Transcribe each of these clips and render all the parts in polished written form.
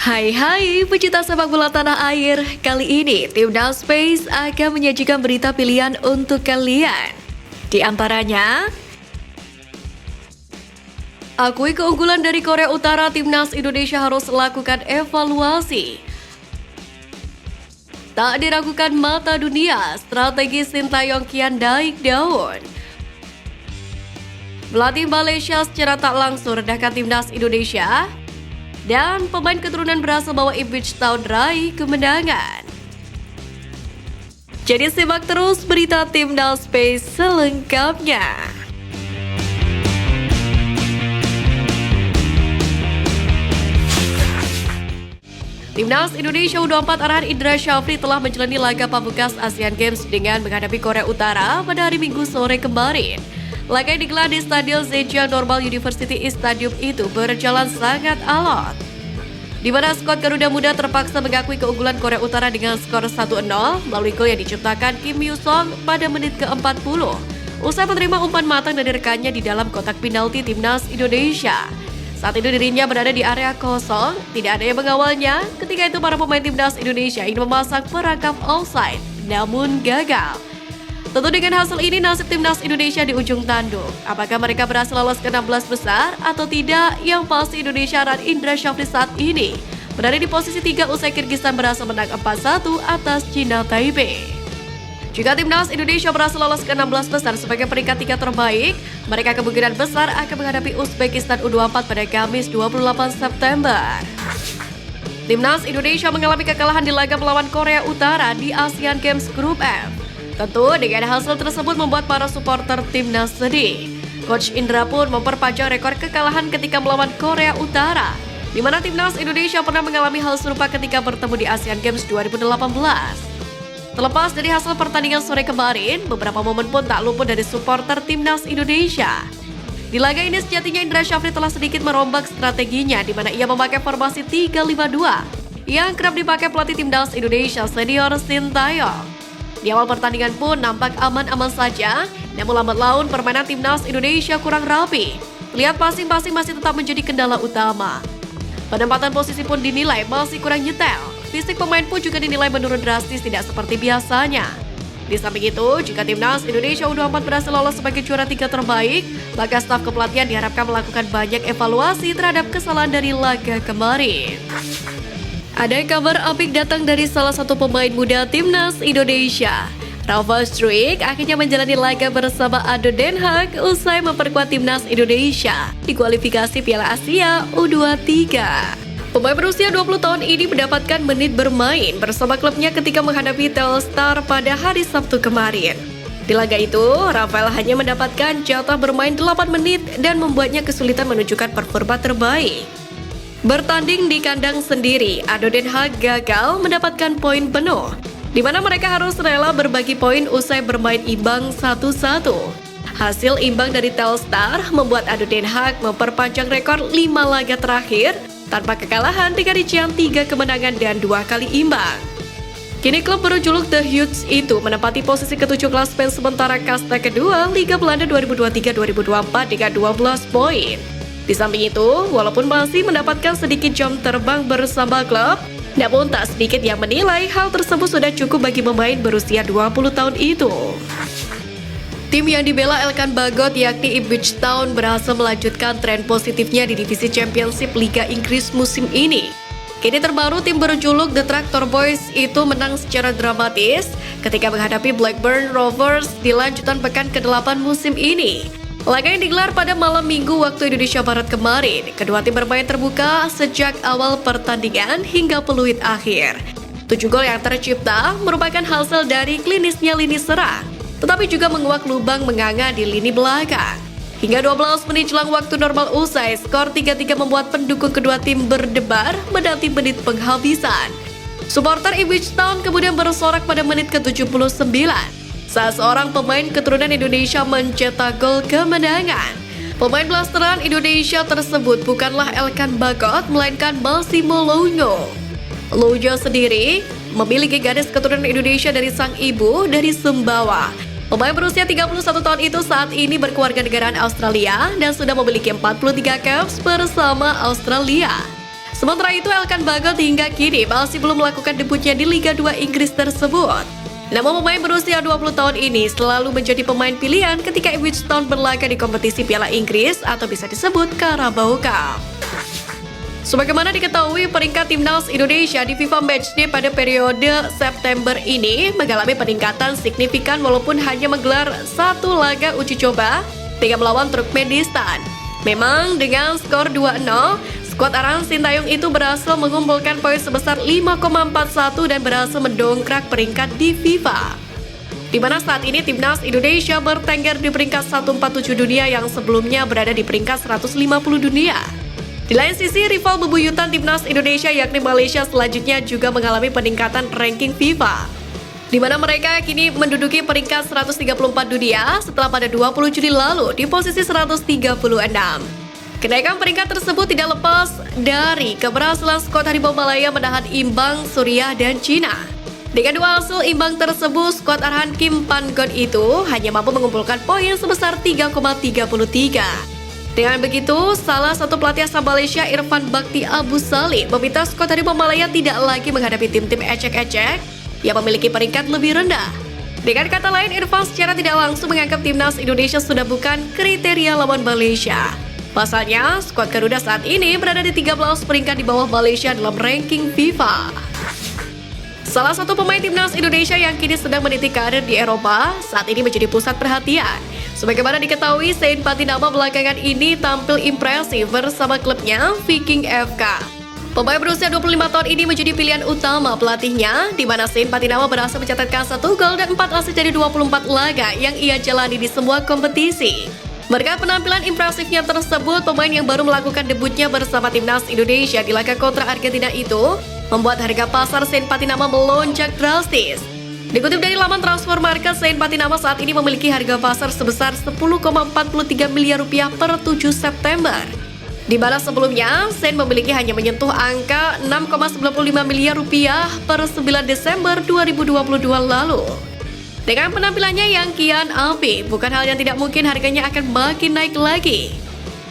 Hai pecinta sepak bola tanah air. Kali ini Timnas Space akan menyajikan berita pilihan untuk kalian. Di antaranya, akui keunggulan dari Korea Utara, Timnas Indonesia harus lakukan evaluasi. Tak diragukan mata dunia, strategi Sintayong kian naik daun. Pelatih Malaysia secara tak langsung rendahkan Timnas Indonesia. Dan pemain keturunan berhasil bawa Ipswich Town raih kemenangan. Jadi simak terus berita Timnas Space selengkapnya. Timnas Indonesia U24 arahan Indra Syafri telah menjalani laga pamungkas Asian Games dengan menghadapi Korea Utara pada hari Minggu sore kemarin. Laga yang digelar di Stadion Zhejiang Normal University Stadium itu berjalan sangat alot, di mana skuad Garuda Muda terpaksa mengakui keunggulan Korea Utara dengan skor 1-0 melalui gol yang diciptakan Kim Yu-song pada menit ke-40 usai menerima umpan matang dari rekannya di dalam kotak penalti Timnas Indonesia. Saat itu dirinya berada di area kosong, tidak ada yang mengawalnya. Ketika itu para pemain Timnas Indonesia ingin memasang perangkap offside, namun gagal. Tentu dengan hasil ini nasib Timnas Indonesia di ujung tanduk. Apakah mereka berhasil lolos ke 16 besar atau tidak? Yang pasti Indonesia dan Indra Syafri saat ini berada di posisi 3 usai Kyrgyzstan berhasil menang 4-1 atas China Taipei. Jika Timnas Indonesia berhasil lolos ke 16 besar sebagai peringkat 3 terbaik, mereka kemungkinan besar akan menghadapi Uzbekistan U24 pada Kamis 28 September. Timnas Indonesia mengalami kekalahan di laga melawan Korea Utara di Asian Games Group F. Tentu dengan hasil tersebut membuat para supporter Timnas sedih. Coach Indra pun memperpanjang rekor kekalahan ketika melawan Korea Utara, di mana Timnas Indonesia pernah mengalami hal serupa ketika bertemu di Asian Games 2018. Terlepas dari hasil pertandingan sore kemarin, beberapa momen pun tak luput dari supporter Timnas Indonesia. Di laga ini sejatinya Indra Syafri telah sedikit merombak strateginya, di mana ia memakai formasi 3-5-2 yang kerap dipakai pelatih Timnas Indonesia senior Sintayong. Di awal pertandingan pun nampak aman-aman saja, namun lambat laun permainan Timnas Indonesia kurang rapi. Lihat passing-passing masih tetap menjadi kendala utama. Penempatan posisi pun dinilai masih kurang nyetel. Fisik pemain pun juga dinilai menurun drastis, tidak seperti biasanya. Di samping itu, jika Timnas Indonesia U24 berhasil lolos sebagai juara 3 terbaik, maka staf kepelatihan diharapkan melakukan banyak evaluasi terhadap kesalahan dari laga kemarin. Ada kabar apik datang dari salah satu pemain muda Timnas Indonesia. Rafa Struijk akhirnya menjalani laga bersama ADO Den Haag usai memperkuat Timnas Indonesia di kualifikasi Piala Asia U23. Pemain berusia 20 tahun ini mendapatkan menit bermain bersama klubnya ketika menghadapi Telstar pada hari Sabtu kemarin. Di laga itu, Rafael hanya mendapatkan jatah bermain 8 menit dan membuatnya kesulitan menunjukkan performa terbaik. Bertanding di kandang sendiri, ADO Den Haag gagal mendapatkan poin penuh, di mana mereka harus rela berbagi poin usai bermain imbang 1-1. Hasil imbang dari Telstar membuat ADO Den Haag memperpanjang rekor 5 laga terakhir tanpa kekalahan dengan rincian 3 kemenangan dan 2 kali imbang. Kini klub berjuluk The Huge itu menempati posisi ke-7 klasemen sementara kasta kedua Liga Belanda 2023-2024 dengan 12 poin. Di samping itu, walaupun masih mendapatkan sedikit jam terbang bersama klub, namun tak sedikit yang menilai hal tersebut sudah cukup bagi pemain berusia 20 tahun itu. Tim yang dibela Elkan Bagot yakni Ipswich Town berhasil melanjutkan tren positifnya di divisi Championship Liga Inggris musim ini. Kini terbaru tim berjuluk The Tractor Boys itu menang secara dramatis ketika menghadapi Blackburn Rovers di lanjutan pekan ke-8 musim ini. Laga yang digelar pada malam Minggu waktu Indonesia Barat kemarin, kedua tim bermain terbuka sejak awal pertandingan hingga peluit akhir. 7 gol yang tercipta merupakan hasil dari klinisnya lini serang, tetapi juga menguak lubang menganga di lini belakang. Hingga 12 menit jelang waktu normal usai, skor 3-3 membuat pendukung kedua tim berdebar menanti menit penghabisan. Supporter Ipswich Town kemudian bersorak pada menit ke-79. Saat seorang pemain keturunan Indonesia mencetak gol kemenangan. Pemain blasteran Indonesia tersebut bukanlah Elkan Bagot, melainkan Massimo Longo. Longo sendiri memiliki garis keturunan Indonesia dari sang ibu dari Sumbawa. Pemain berusia 31 tahun itu saat ini berkeluarga negaraan Australia dan sudah memiliki 43 caps bersama Australia. Sementara itu, Elkan Bagot hingga kini masih belum melakukan debutnya di Liga 2 Inggris tersebut. Namun pemain berusia 20 tahun ini selalu menjadi pemain pilihan ketika Ipswich Town berlaga di kompetisi Piala Inggris atau bisa disebut Carabao Cup. Sebagaimana diketahui, peringkat timnas Indonesia di FIFA Matchday pada periode September ini mengalami peningkatan signifikan walaupun hanya menggelar satu laga uji coba dengan melawan Turkmenistan. Memang dengan skor 2-0, skuad Arhan Sintayong itu berhasil mengumpulkan poin sebesar 5,41 dan berhasil mendongkrak peringkat di FIFA. Di mana saat ini timnas Indonesia bertengger di peringkat 147 dunia yang sebelumnya berada di peringkat 150 dunia. Di lain sisi, rival bebuyutan timnas Indonesia yakni Malaysia selanjutnya juga mengalami peningkatan ranking FIFA, di mana mereka kini menduduki peringkat 134 dunia setelah pada 20 Juli lalu di posisi 136. Kenaikan peringkat tersebut tidak lepas dari keberhasilan skuad Harimau Malaya menahan imbang Suriah dan Cina. Dengan dua hasil imbang tersebut, skuad Arhan Kim Pan-gon itu hanya mampu mengumpulkan poin sebesar 3,33. Dengan begitu, salah satu pelatih asal Malaysia, Irfan Bakti Abu Salih, meminta skuad Harimau Malaya tidak lagi menghadapi tim-tim ecek-ecek yang memiliki peringkat lebih rendah. Dengan kata lain, Irfan secara tidak langsung menganggap timnas Indonesia sudah bukan kriteria lawan Malaysia. Pasalnya, skuad Garuda saat ini berada di 13 peringkat di bawah Malaysia dalam ranking FIFA. Salah satu pemain timnas Indonesia yang kini sedang meniti karir di Eropa saat ini menjadi pusat perhatian. Sebagaimana diketahui, Zain Patinama belakangan ini tampil impresif bersama klubnya Viking FK. Pemain berusia 25 tahun ini menjadi pilihan utama pelatihnya, di mana Zain Patinama berhasil mencatatkan 1 gol dan 4 assist dari 24 laga yang ia jalani di semua kompetisi. Berkat penampilan impresifnya tersebut, pemain yang baru melakukan debutnya bersama timnas Indonesia di laga kontra Argentina itu membuat harga pasar Zain Patinama melonjak drastis. Dikutip dari laman transfer market, Zain Patinama saat ini memiliki harga pasar sebesar 10,43 miliar rupiah per 7 September. Di mana sebelumnya, Zain memiliki hanya menyentuh angka 6,95 miliar rupiah per 9 Desember 2022 lalu. Dengan penampilannya yang kian apik, bukan hal yang tidak mungkin harganya akan makin naik lagi.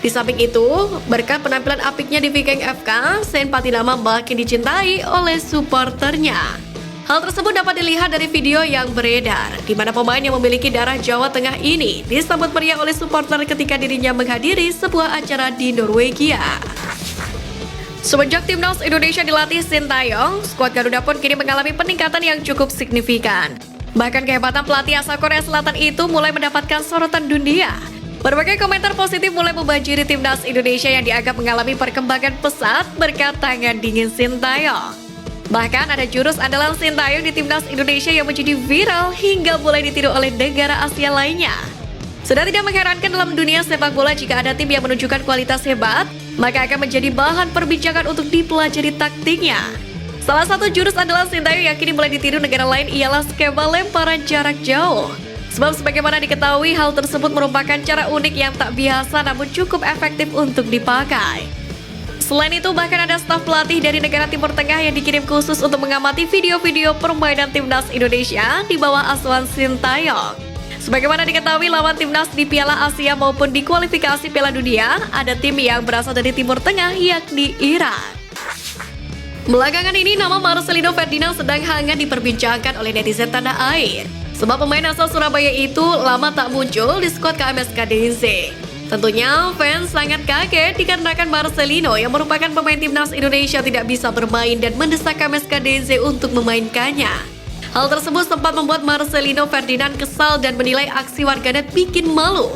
Di samping itu, berkat penampilan apiknya di Viking FK, Zain Patinama makin dicintai oleh supporternya. Hal tersebut dapat dilihat dari video yang beredar, di mana pemain yang memiliki darah Jawa Tengah ini disambut meriah oleh supporter ketika dirinya menghadiri sebuah acara di Norwegia. Semenjak timnas Indonesia dilatih Sintayong, skuad Garuda pun kini mengalami peningkatan yang cukup signifikan. Bahkan kehebatan pelatih asal Korea Selatan itu mulai mendapatkan sorotan dunia. Berbagai komentar positif mulai membanjiri timnas Indonesia yang dianggap mengalami perkembangan pesat berkat tangan dingin Sintayong. Bahkan ada jurus andalan Sintayong di timnas Indonesia yang menjadi viral hingga mulai ditiru oleh negara Asia lainnya. Sudah tidak mengherankan dalam dunia sepak bola jika ada tim yang menunjukkan kualitas hebat, maka akan menjadi bahan perbincangan untuk dipelajari taktiknya. Salah satu jurus andalan Sintayong yang kini mulai ditiru negara lain ialah skema lemparan jarak jauh. Sebab sebagaimana diketahui, hal tersebut merupakan cara unik yang tak biasa namun cukup efektif untuk dipakai. Selain itu, bahkan ada staf pelatih dari negara Timur Tengah yang dikirim khusus untuk mengamati video-video permainan timnas Indonesia di bawah asuhan Sintayong. Sebagaimana diketahui, lawan timnas di Piala Asia maupun di kualifikasi Piala Dunia, ada tim yang berasal dari Timur Tengah yakni Iran. Belakangan ini, nama Marcelino Ferdinand sedang hangat diperbincangkan oleh netizen tanah air. Sebab pemain asal Surabaya itu lama tak muncul di skuad KMSK DZ. Tentunya fans sangat kaget dikarenakan Marcelino yang merupakan pemain timnas Indonesia tidak bisa bermain dan mendesak KMSK DZ untuk memainkannya. Hal tersebut sempat membuat Marcelino Ferdinand kesal dan menilai aksi warganet bikin malu.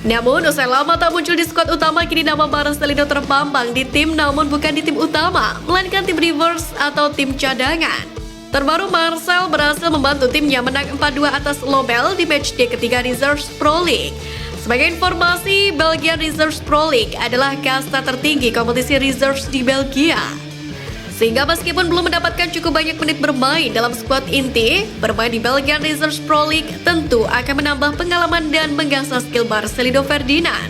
Namun usai lama tak muncul di skuad utama, kini nama Marcelino terpampang di tim namun bukan di tim utama, melainkan tim reverse atau tim cadangan. Terbaru, Marcel berhasil membantu timnya menang 4-2 atas Lobel di matchday ketiga Reserves Pro League. Sebagai informasi, Belgian Reserves Pro League adalah kasta tertinggi kompetisi reserves di Belgia. Sehingga meskipun belum mendapatkan cukup banyak menit bermain dalam skuad inti, bermain di Belgian Reserves Pro League tentu akan menambah pengalaman dan mengasah skill Marcelino Ferdinand.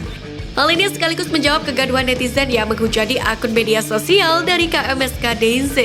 Hal ini sekaligus menjawab kegaduhan netizen yang menghujani akun media sosial dari KMSK DZ.